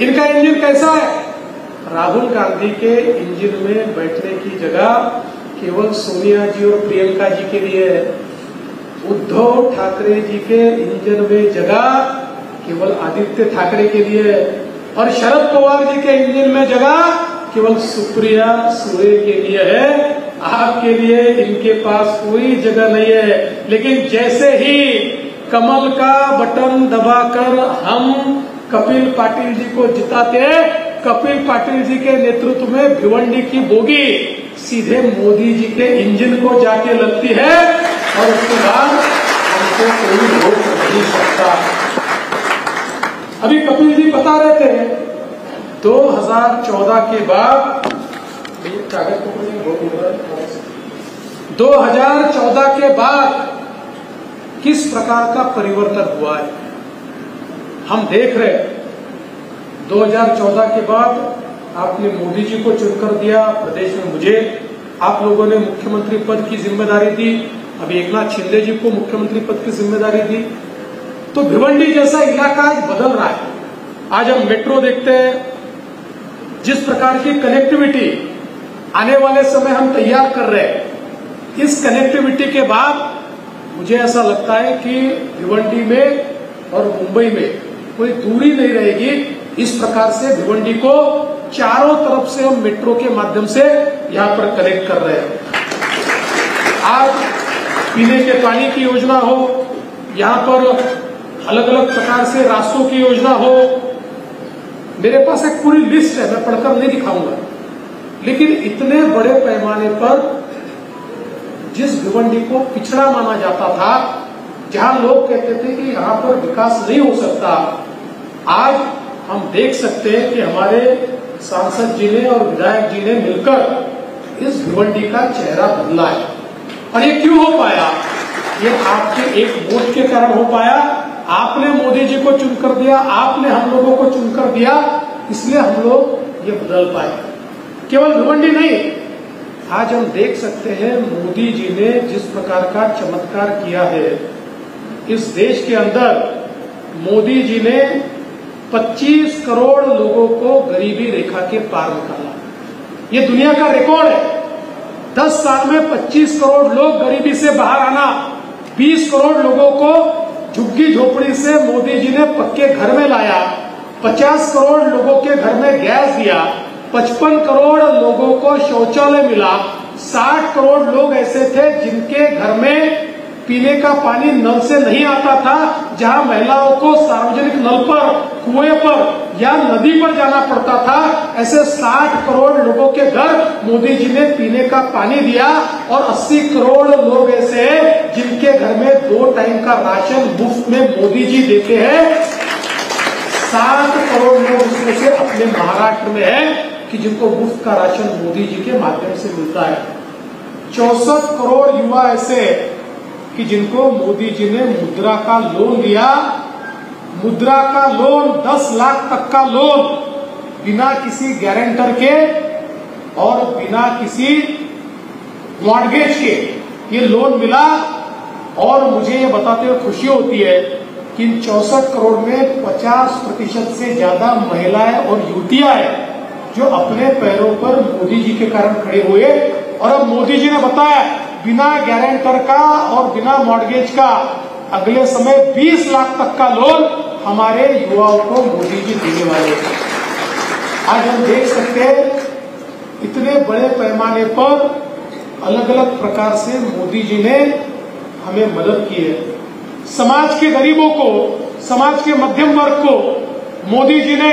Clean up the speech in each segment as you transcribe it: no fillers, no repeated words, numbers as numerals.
इनका इंजन कैसा है? राहुल गांधी के इंजन में बैठने की जगह केवल सोनिया जी और प्रियंका जी के लिए है। उद्धव ठाकरे जी के इंजन में जगह केवल आदित्य ठाकरे के लिए है और शरद पवार जी के इंजन में जगह केवल सुप्रिया सुळे के लिए है। आपके लिए इनके पास कोई जगह नहीं है। लेकिन जैसे ही कमल का बटन दबाकर हम कपिल पाटिल जी को जिताते हैं, कपिल पाटिल जी के नेतृत्व में भिवंडी की बोगी सीधे मोदी जी के इंजन को जाके लगती है और उसके बाद हमको कोई रोक नहीं सकता। अभी कपिल जी बता रहे थे 2014 के बाद 2014 के बाद किस प्रकार का परिवर्तन हुआ है हम देख रहे हैं। 2014 के बाद आपने मोदी जी को चुनकर दिया, प्रदेश में मुझे आप लोगों ने मुख्यमंत्री पद की जिम्मेदारी दी, अभी एकनाथ शिंदे जी को मुख्यमंत्री पद की जिम्मेदारी दी। तो भिवंडी जैसा इलाका आज बदल रहा है। आज हम मेट्रो देखते हैं, जिस प्रकार की कनेक्टिविटी आने वाले समय हम तैयार कर रहे हैं। इस कनेक्टिविटी के बाद मुझे ऐसा लगता है कि भिवंडी में और मुंबई में कोई दूरी नहीं रहेगी। इस प्रकार से भिवंडी को चारों तरफ से हम मेट्रो के माध्यम से यहाँ पर कनेक्ट कर रहे हैं। आज पीने के पानी की योजना हो, यहाँ पर अलग अलग प्रकार से रास्तों की योजना हो। मेरे पास एक पूरी लिस्ट है, मैं पढ़कर नहीं दिखाऊंगा, लेकिन इतने बड़े पैमाने पर जिस भिवंडी को पिछड़ा माना जाता था, जहां लोग कहते थे कि यहाँ पर विकास नहीं हो सकता, आज हम देख सकते हैं कि हमारे सांसद जी ने और विधायक जी ने मिलकर इस भिवंडी का चेहरा बदला है। और ये क्यों हो पाया? ये आपके एक वोट के कारण हो पाया। आपने मोदी जी को चुनकर दिया, आपने हम लोगों को चुनकर दिया, इसलिए हम लोग ये बदल पाए। केवल भिवंडी नहीं, आज हम देख सकते हैं मोदी जी ने जिस प्रकार का चमत्कार किया है इस देश के अंदर। मोदी जी ने 25 करोड़ लोगों को गरीबी रेखा के पार निकाला। ये दुनिया का रिकॉर्ड है। 10 साल में 25 करोड़ लोग गरीबी से बाहर आना, 20 करोड़ लोगों को झुग्गी झोपड़ी से मोदी जी ने पक्के घर में लाया, 50 करोड़ लोगों के घर में गैस दिया, 55 करोड़ लोगों को शौचालय मिला, 60 करोड़ लोग ऐसे थे जिनके घर में पीने का पानी नल से नहीं आता था, जहां महिलाओं को सार्वजनिक नल पर, कुएं पर या नदी पर जाना पड़ता था। ऐसे 60 करोड़ लोगों के घर मोदी जी ने पीने का पानी दिया और 80 करोड़ लोग ऐसे हैं जिनके घर में 2 टाइम का राशन मुफ्त में मोदी जी देते हैं। 7 करोड़ लोग उसमें से अपने महाराष्ट्र में है कि जिनको मुफ्त का राशन मोदी जी के माध्यम से मिलता है। 64 करोड़ युवा ऐसे कि जिनको मोदी जी ने मुद्रा का लोन दिया। मुद्रा का लोन 10 लाख तक का लोन बिना किसी गारंटर के और बिना किसी मॉर्गेज के ये लोन मिला। और मुझे ये बताते हुए खुशी होती है कि इन 64 करोड़ में 50% से ज्यादा महिलाएं और युवतियां हैं जो अपने पैरों पर मोदी जी के कारण खड़े हुए। और अब मोदी जी ने बताया बिना गारंटर का और बिना मॉर्गेज का अगले समय 20 लाख तक का लोन हमारे युवाओं को मोदी जी देने वाले हैं। आज हम देख सकते हैं इतने बड़े पैमाने पर अलग अलग प्रकार से मोदी जी ने हमें मदद की है। समाज के गरीबों को, समाज के मध्यम वर्ग को मोदी जी ने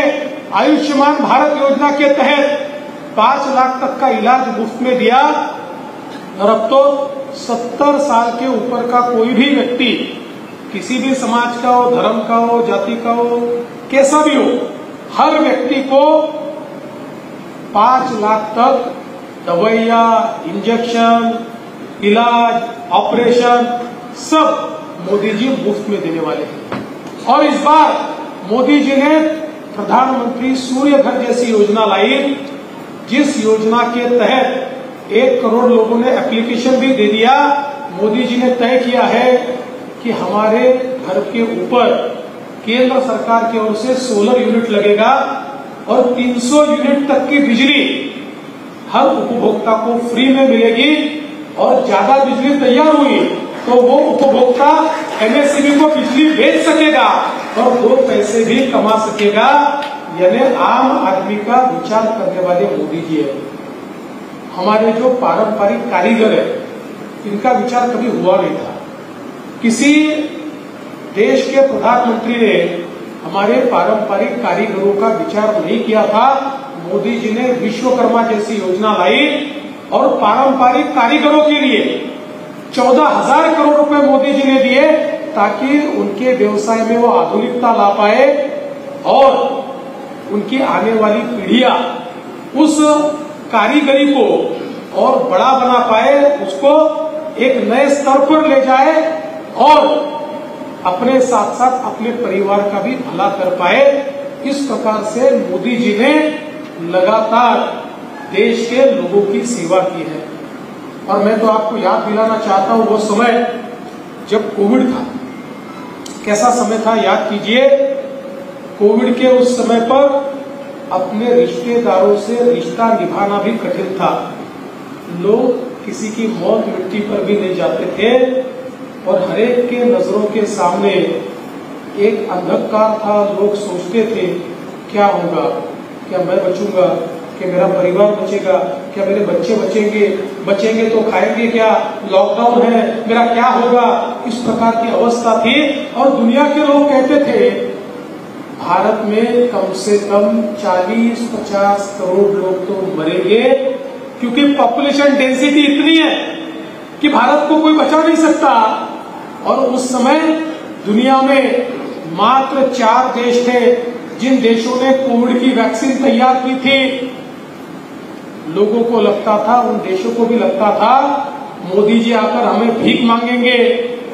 आयुष्मान भारत योजना के तहत 5 लाख तक का इलाज मुफ्त में दिया। और अब तो 70 साल के ऊपर का कोई भी व्यक्ति, किसी भी समाज का हो, धर्म का हो, जाति का हो, कैसा भी हो, हर व्यक्ति को 5 लाख तक दवाइयां, इंजेक्शन, इलाज, ऑपरेशन सब मोदी जी मुफ्त में देने वाले हैं। और इस बार मोदी जी ने प्रधानमंत्री सूर्य घर जैसी योजना लाई, जिस योजना के तहत 1 करोड़ लोगों ने एप्लीकेशन भी दे दिया। मोदी जी ने तय किया है कि हमारे घर के ऊपर केंद्र सरकार की ओर से सोलर यूनिट लगेगा और 300 यूनिट तक की बिजली हर उपभोक्ता को फ्री में मिलेगी। और ज्यादा बिजली तैयार हुई तो वो उपभोक्ता एमएसएमई को बिजली बेच सकेगा और 2 पैसे भी कमा सकेगा। यानी आम आदमी का विचार करने वाले मोदी जी है। हमारे जो पारंपरिक कारीगर है इनका विचार कभी हुआ नहीं था। किसी देश के प्रधानमंत्री ने हमारे पारंपरिक कारीगरों का विचार नहीं किया था। मोदी जी ने विश्वकर्मा जैसी योजना लाई और पारंपरिक कारीगरों के लिए 14,000 करोड़ रुपए मोदी जी ने दिए ताकि उनके व्यवसाय में वो आधुनिकता ला पाए और उनकी आने वाली पीढ़ियां उस कारीगरी को और बड़ा बना पाए, उसको एक नए स्तर पर ले जाए और अपने साथ साथ अपने परिवार का भी भला कर पाए। इस प्रकार से मोदी जी ने लगातार देश के लोगों की सेवा की है। और मैं तो आपको याद दिलाना चाहता हूं वो समय जब कोविड था, कैसा समय था याद कीजिए। कोविड के उस समय पर अपने रिश्तेदारों से रिश्ता निभाना भी कठिन था। लोग किसी की मौत मिट्टी पर भी नहीं जाते थे और हरेक के नजरों के सामने एक अंधकार था। लोग सोचते थे क्या होगा, क्या मैं बचूंगा, क्या मेरा परिवार बचेगा, क्या मेरे बच्चे बचेंगे तो खाएंगे क्या, लॉकडाउन है, मेरा क्या होगा। इस प्रकार की अवस्था थी और दुनिया के लोग कहते थे भारत में कम से कम 40-50 करोड़ लोग तो मरेंगे क्योंकि पॉपुलेशन डेंसिटी इतनी है कि भारत को कोई बचा नहीं सकता। और उस समय दुनिया में मात्र 4 देश थे जिन देशों ने कोविड की वैक्सीन तैयार की थी। लोगों को लगता था, उन देशों को भी लगता था मोदी जी आकर हमें भीख मांगेंगे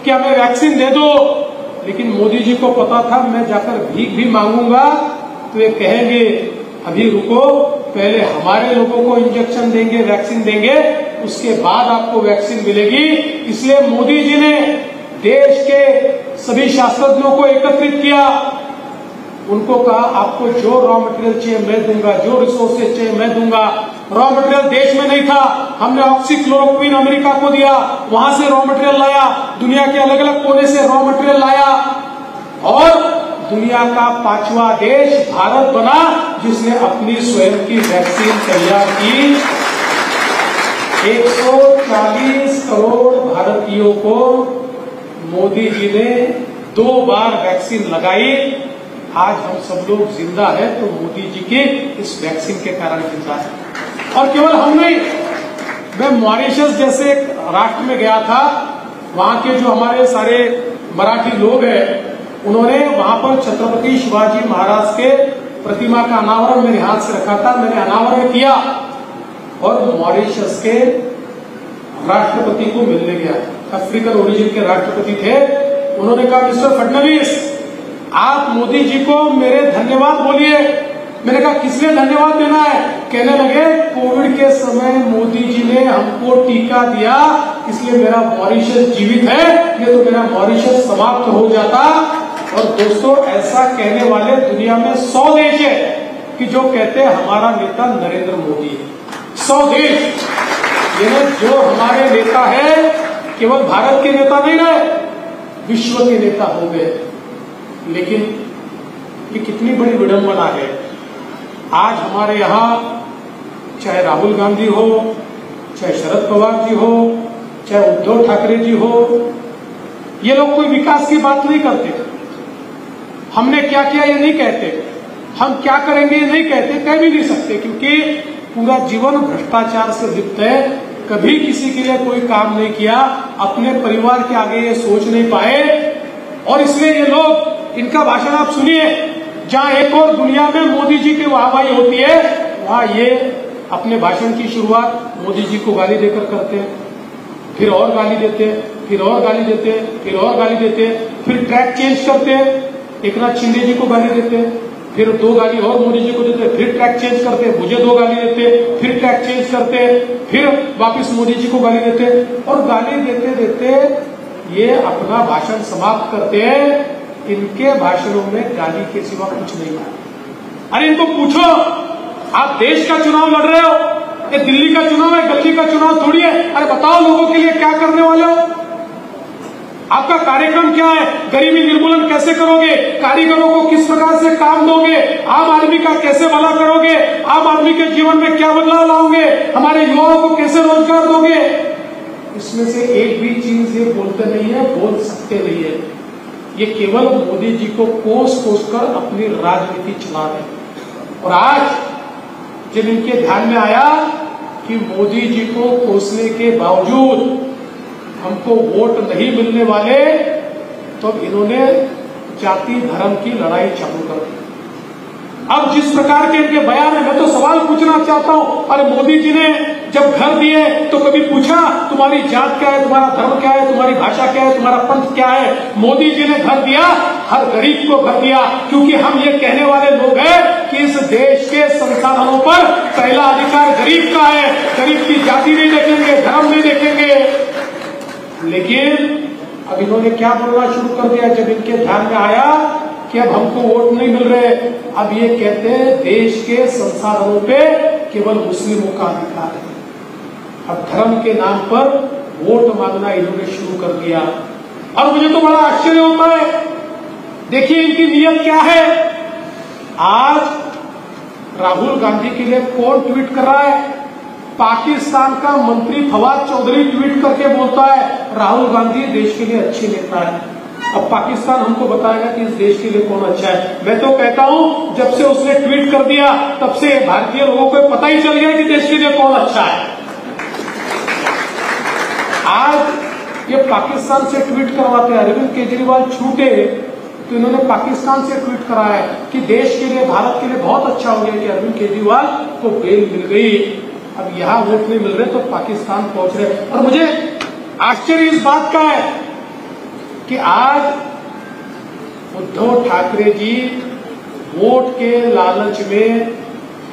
कि हमें वैक्सीन दे दो। लेकिन मोदी जी को पता था मैं जाकर भीख भी मांगूंगा तो ये कहेंगे अभी रुको, पहले हमारे लोगों को इंजेक्शन देंगे, वैक्सीन देंगे, उसके बाद आपको वैक्सीन मिलेगी। इसलिए मोदी जी ने देश के सभी शास्त्रज्ञों को एकत्रित किया। उनको कहा आपको जो रॉ मटेरियल चाहिए मैं दूंगा, जो रिसोर्सेज चाहिए मैं दूंगा। रॉ मटेरियल देश में नहीं था, हमने ऑक्सीक्लोरोक्विन अमेरिका को दिया, वहां से रॉ मटेरियल लाया, दुनिया के अलग अलग कोने से रॉ मटेरियल लाया और दुनिया का 5वां देश भारत बना जिसने अपनी स्वयं की वैक्सीन तैयार की। 140 करोड़ भारतीयों को मोदी जी ने 2 बार वैक्सीन लगाई। आज हम सब लोग जिंदा है तो मोदी जी के इस वैक्सीन के कारण जिंदा है। और केवल हम नहीं, मैं मॉरिशस जैसे एक राष्ट्र में गया था, वहां के जो हमारे सारे मराठी लोग हैं उन्होंने वहां पर छत्रपति शिवाजी महाराज के प्रतिमा का अनावरण मेरे हाथ से रखा था। मैंने अनावरण किया और मॉरिशस के राष्ट्रपति को मिलने गया। अफ्रीकन ओरिजिन के राष्ट्रपति थे। उन्होंने कहा मिस्टर फडणवीस आप मोदी जी को मेरे धन्यवाद बोलिए। मैंने कहा किसने धन्यवाद देना है? कहने लगे कोविड के समय मोदी जी ने हमको टीका दिया इसलिए मेरा मॉरिशस जीवित है, ये तो मेरा मॉरिशस समाप्त हो जाता। और दोस्तों ऐसा कहने वाले दुनिया में 100 देश है कि जो कहते हैं हमारा नेता नरेंद्र मोदी है। 100 देश, ये जो हमारे नेता है केवल भारत के नेता नहीं रहे, विश्व के नेता हो गए। लेकिन ये कितनी बड़ी विडंबना है। आज हमारे यहाँ चाहे राहुल गांधी हो, चाहे शरद पवार जी हो, चाहे उद्धव ठाकरे जी हो, ये लोग कोई विकास की बात नहीं करते। हमने क्या किया ये नहीं कहते, हम क्या करेंगे ये नहीं कहते, कह भी नहीं सकते क्योंकि पूरा जीवन भ्रष्टाचार से लिप्त है। कभी किसी के लिए कोई काम नहीं किया, अपने परिवार के आगे ये सोच नहीं पाए। और इसलिए ये लोग, इनका भाषण आप सुनिए, जहां एक और दुनिया में मोदी जी की वाहवाही होती है वहां ये अपने भाषण की शुरुआत मोदी जी को गाली देकर करते हैं, फिर और गाली देते हैं, फिर और गाली देते हैं, फिर और गाली देते हैं, फिर ट्रैक चेंज करते हैं, एकनाथ शिंदे जी को गाली देते हैं, फिर 2 गाली और मोदी जी को देते हैं, फिर ट्रैक चेंज करते हैं, मुझे 2 गाली देते हैं, फिर ट्रैक चेंज करते हैं, फिर वापिस मोदी जी को गाली देते हैं और गाली देते देते ये अपना भाषण समाप्त करते हैं। इनके भाषणों में गाली के सिवा कुछ नहीं है। अरे इनको पूछो, आप देश का चुनाव लड़ रहे हो, ये दिल्ली का चुनाव है, गली का चुनाव थोड़ी है। अरे बताओ लोगों के लिए क्या करने वाले हो, आपका कार्यक्रम क्या है, गरीबी निर्मूलन कैसे करोगे, कारीगरों को किस प्रकार से काम दोगे, आम आदमी का कैसे भला करोगे, आम आदमी के जीवन में क्या बदलाव लाओगे, हमारे युवाओं को कैसे रोजगार दोगे। इसमें से एक भी चीज ये बोलते नहीं है, बोल सकते नहीं है। ये केवल मोदी जी को कोस कोस कर अपनी राजनीति चला रहे हैं। और आज जब इनके ध्यान में आया कि मोदी जी को कोसने के बावजूद हमको वोट नहीं मिलने वाले, तो इन्होंने जाति धर्म की लड़ाई चालू कर दी। अब जिस प्रकार के इनके बयान है, मैं तो सवाल पूछना चाहता हूं, अरे मोदी जी ने जब घर दिए तो कभी पूछा तुम्हारी जात क्या है, तुम्हारा धर्म क्या है, तुम्हारी भाषा क्या है, तुम्हारा पंथ क्या है। मोदी जी ने घर दिया, हर गरीब को घर दिया, क्योंकि हम ये कहने वाले लोग हैं कि इस देश के संसाधनों पर पहला अधिकार गरीब का है। गरीब की जाति नहीं देखेंगे, धर्म नहीं देखेंगे। लेकिन अब इन्होंने क्या बोलना शुरू कर दिया, जब इनके ध्यान में आया कि अब हमको वोट नहीं मिल रहे, अब ये कहते हैं देश के संसाधनों पे केवल मुस्लिमों का अधिकार है। अब धर्म के नाम पर वोट मांगना इन्होंने शुरू कर दिया। और मुझे तो बड़ा आश्चर्य होता है, देखिए इनकी नीयत क्या है। आज राहुल गांधी के लिए कौन ट्वीट कर रहा है? पाकिस्तान का मंत्री फवाद चौधरी ट्वीट करके बोलता है राहुल गांधी देश के लिए अच्छे नेता है। अब पाकिस्तान हमको बताएगा कि इस देश के लिए कौन अच्छा है। मैं तो कहता हूं जब से उसने ट्वीट कर दिया तब से भारतीय लोगों को पता ही चल गया कि देश के लिए कौन अच्छा है। आज ये पाकिस्तान से ट्वीट करवाते हैं। अरविंद केजरीवाल छूटे तो इन्होंने पाकिस्तान से ट्वीट कराया है कि देश के लिए, भारत के लिए बहुत अच्छा हो गया कि अरविंद केजरीवाल को बेल मिल गई। अब यहां वोट नहीं मिल रहे तो पाकिस्तान पहुंच रहे। और मुझे आश्चर्य इस बात का है कि आज उद्धव ठाकरे जी वोट के लालच में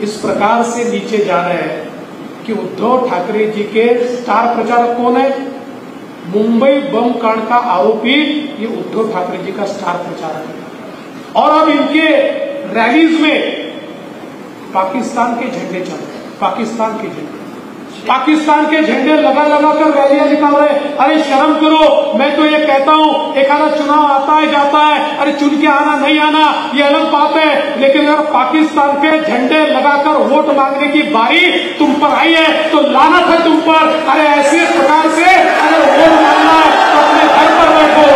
इस प्रकार से नीचे जा रहे हैं कि उद्धव ठाकरे जी के स्टार प्रचारक कौन है? मुंबई बम कांड का आरोपी ये उद्धव ठाकरे जी का स्टार प्रचारक है। और अब इनके रैलीज में पाकिस्तान के झंडे चल रहे हैं, पाकिस्तान के झंडे लगा लगा कर रैलियां निकाल रहे। अरे शर्म करो। मैं तो ये कहता हूं एक आधा चुनाव आता है जाता है, अरे चुन के आना नहीं आना ये अलग बात है, लेकिन अगर पाकिस्तान के झंडे लगाकर वोट मांगने की बारी तुम पर आई है तो लानत है तुम पर। अरे ऐसे प्रकार से अगर वोट मांगना है तो अपने घर पर बैठो।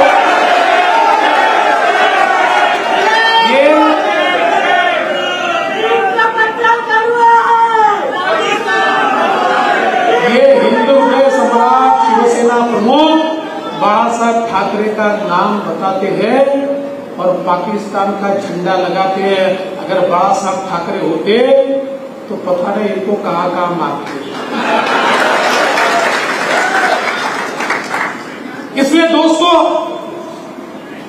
बाला साहब ठाकरे का नाम बताते हैं और पाकिस्तान का झंडा लगाते हैं। अगर बाला साहब ठाकरे होते तो पता नहीं इनको कहां कहां मारते। इसलिए दोस्तों,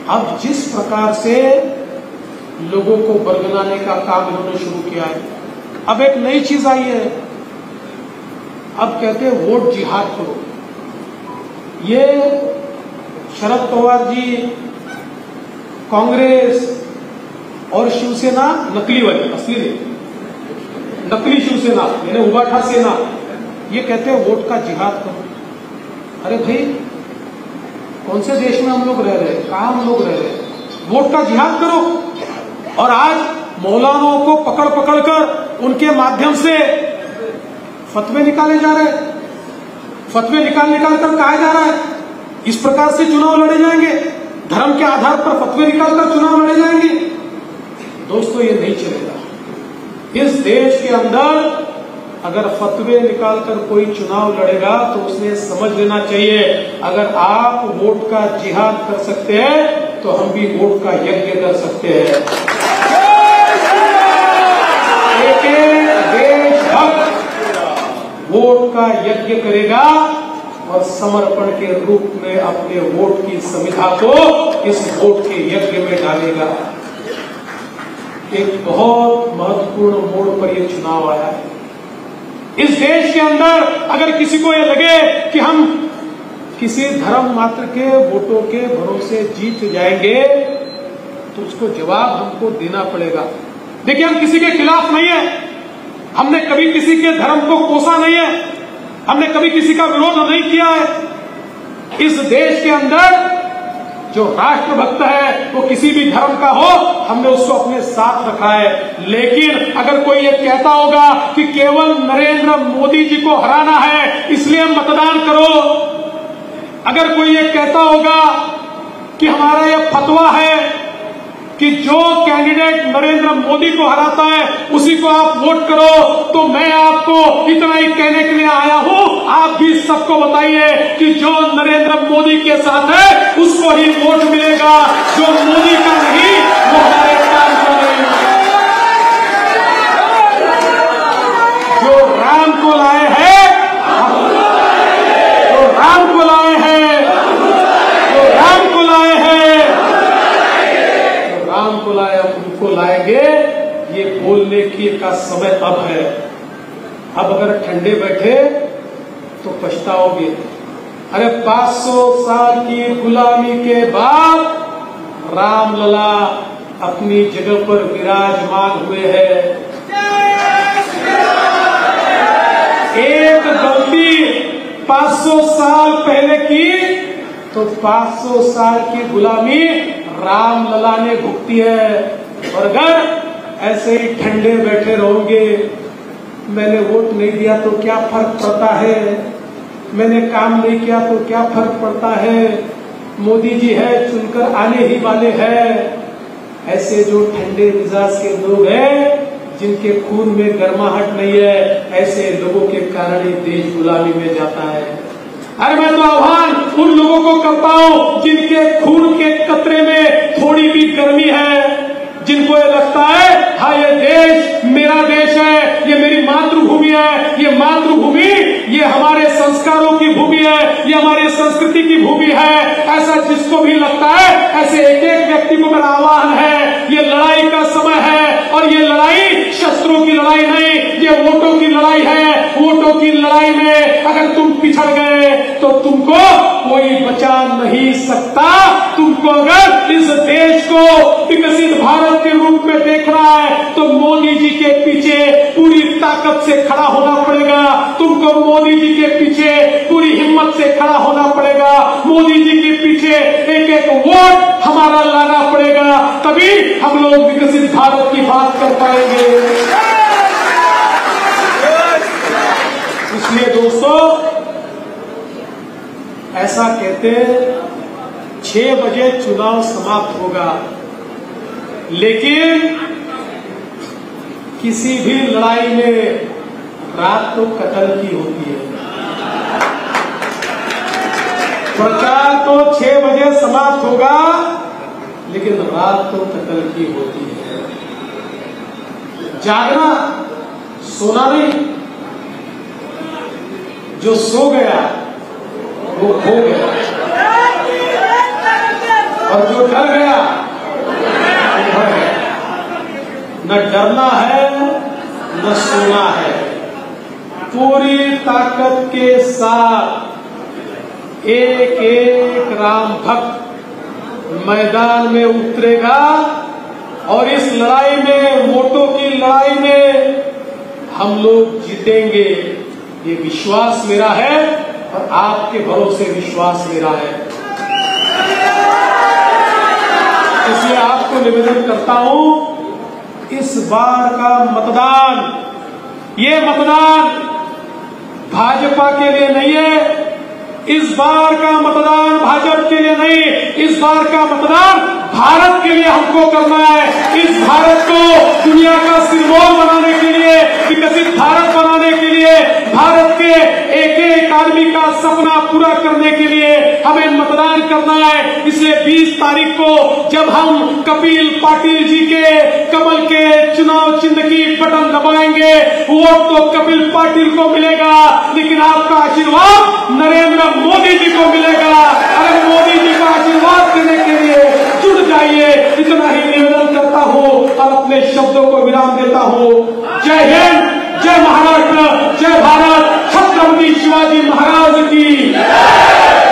अब जिस प्रकार से लोगों को बरगलाने का काम इन्होंने शुरू किया है, अब एक नई चीज आई है। अब कहते हैं वोट जिहाद करो। ये शरद पवार जी, कांग्रेस और शिवसेना नकली वाली, असली नहीं, नकली शिवसेना यानी उबाठा सेना, ये कहते हैं वोट का जिहाद करो। अरे भाई, कौन से देश में हम लोग रह रहे हैं, कहां हम लोग रह रहे हैं? वोट का जिहाद करो। और आज मौलानाओं को पकड़ पकड़ कर उनके माध्यम से फतवे निकाले जा रहे हैं। फतवे निकाल कर कहा जा रहा है इस प्रकार से चुनाव लड़े जाएंगे, धर्म के आधार पर फतवे निकालकर चुनाव लड़े जाएंगे। दोस्तों, ये नहीं चलेगा। इस देश के अंदर अगर फतवे निकालकर कोई चुनाव लड़ेगा तो उसने समझ लेना चाहिए, अगर आप वोट का जिहाद कर सकते हैं तो हम भी वोट का यज्ञ कर सकते हैं। एक देशभक्त वोट का यज्ञ करेगा और समर्पण के रूप में अपने वोट की संविधा को इस वोट के यज्ञ में डालेगा। एक बहुत महत्वपूर्ण मोड़ पर यह चुनाव आया है। इस देश के अंदर अगर किसी को यह लगे कि हम किसी धर्म मात्र के वोटों के भरोसे जीत जाएंगे तो उसको जवाब हमको देना पड़ेगा देखिए, हम किसी के खिलाफ नहीं है, हमने कभी किसी के धर्म को कोसा नहीं है, हमने कभी किसी का विरोध नहीं किया है। इस देश के अंदर जो राष्ट्रभक्त है वो किसी भी धर्म का हो, हमने उसको अपने साथ रखा है। लेकिन अगर कोई ये कहता होगा कि केवल नरेंद्र मोदी जी को हराना है इसलिए मतदान करो, अगर कोई ये कहता होगा कि हमारा ये फतवा है कि जो कैंडिडेट नरेंद्र मोदी को हराता है उसी को आप वोट करो, तो मैं आपको इतना ही कहने के लिए आया हूं, आप भी सबको बताइए कि जो नरेंद्र मोदी के साथ है उसको ही वोट मिलेगा, जो मोदी का नहीं वो हमारे काम का नहीं। जो राम को लाए हैं, जो राम को लाए हैं, जो राम को लाए हैं, राम को लाए उनको लाएंगे, ये बोलने की का समय अब है। अब अगर ठंडे बैठे तो पछताओगे। अरे 500 साल की गुलामी के बाद रामलला अपनी जगह पर विराजमान हुए हैं। एक गलती 500 साल पहले की तो 500 साल की गुलामी रामलला ने भुगती है। और अगर ऐसे ही ठंडे बैठे रहोगे, मैंने वोट नहीं दिया तो क्या फर्क पड़ता है, मैंने काम नहीं किया तो क्या फर्क पड़ता है, मोदी जी है चुनकर आने ही वाले हैं, ऐसे जो ठंडे मिजाज के लोग हैं जिनके खून में गर्माहट नहीं है, ऐसे लोगों के कारण ही देश गुलामी में जाता है। अरे मैं तो आह्वान उन लोगों को करता हूं जिनके खून के कतरे में थोड़ी भी गर्मी है, जिनको ये लगता है हाँ ये देश मेरा देश है, ये मेरी मातृभूमि है, ये मातृभूमि ये हमारे संस्कारों की भूमि है, ये हमारी संस्कृति की भूमि है, ऐसा जिसको भी लगता है, ऐसे एक एक व्यक्ति को मेरा आह्वान है, ये लड़ाई का समय है और ये लड़ाई शस्त्रों की लड़ाई नहीं, ये वोटों की लड़ाई है। वोटों की लड़ाई में अगर तुम पिछड़ गए तो तुमको कोई बचा नहीं सकता। तुमको अगर इस देश को विकसित भारत के रूप में देखना है तो मोदी जी के पीछे पूरी ताकत से खड़ा होना पड़ेगा, तुमको मोदी जी के पीछे पूरी हिम्मत से खड़ा होना पड़ेगा, मोदी जी के पीछे एक एक वोट हमारा लाना पड़ेगा, तभी हम लोग विकसित भारत की बात कर पाएंगे। इसलिए दोस्तों ऐसा कहते 6 बजे चुनाव समाप्त होगा, लेकिन किसी भी लड़ाई में रात तो कत्ल की होती है। प्रचार तो 6 बजे समाप्त होगा, लेकिन रात तो कत्ल की होती है। जागना सोना नहीं, जो सो गया वो खो गया और जो डर गया वो मर गया। न डरना है न सोना है, पूरी ताकत के साथ एक एक राम भक्त मैदान में उतरेगा और इस लड़ाई में, वोटों की लड़ाई में हम लोग जीतेंगे, ये विश्वास मेरा है और आपके भरोसे विश्वास मेरा है। इसलिए आपको निवेदन करता हूं, इस बार का मतदान, ये मतदान भाजपा के लिए नहीं है, इस बार का मतदान भाजपा के लिए नहीं, इस बार का मतदान भारत के लिए हमको करना है। इस भारत को दुनिया का सिरमौर बनाने के लिए, विकसित भारत बनाने के लिए, भारत के एक एक आदमी का सपना पूरा करने के लिए हमें मतदान करना है। इसलिए 20 तारीख को जब हम कपिल पाटिल जी के कमल के चुनाव चिन्ह की बटन दबाएंगे, वोट तो कपिल पाटिल को मिलेगा, लेकिन आपका आशीर्वाद नरेंद्र मोदी जी को मिलेगा।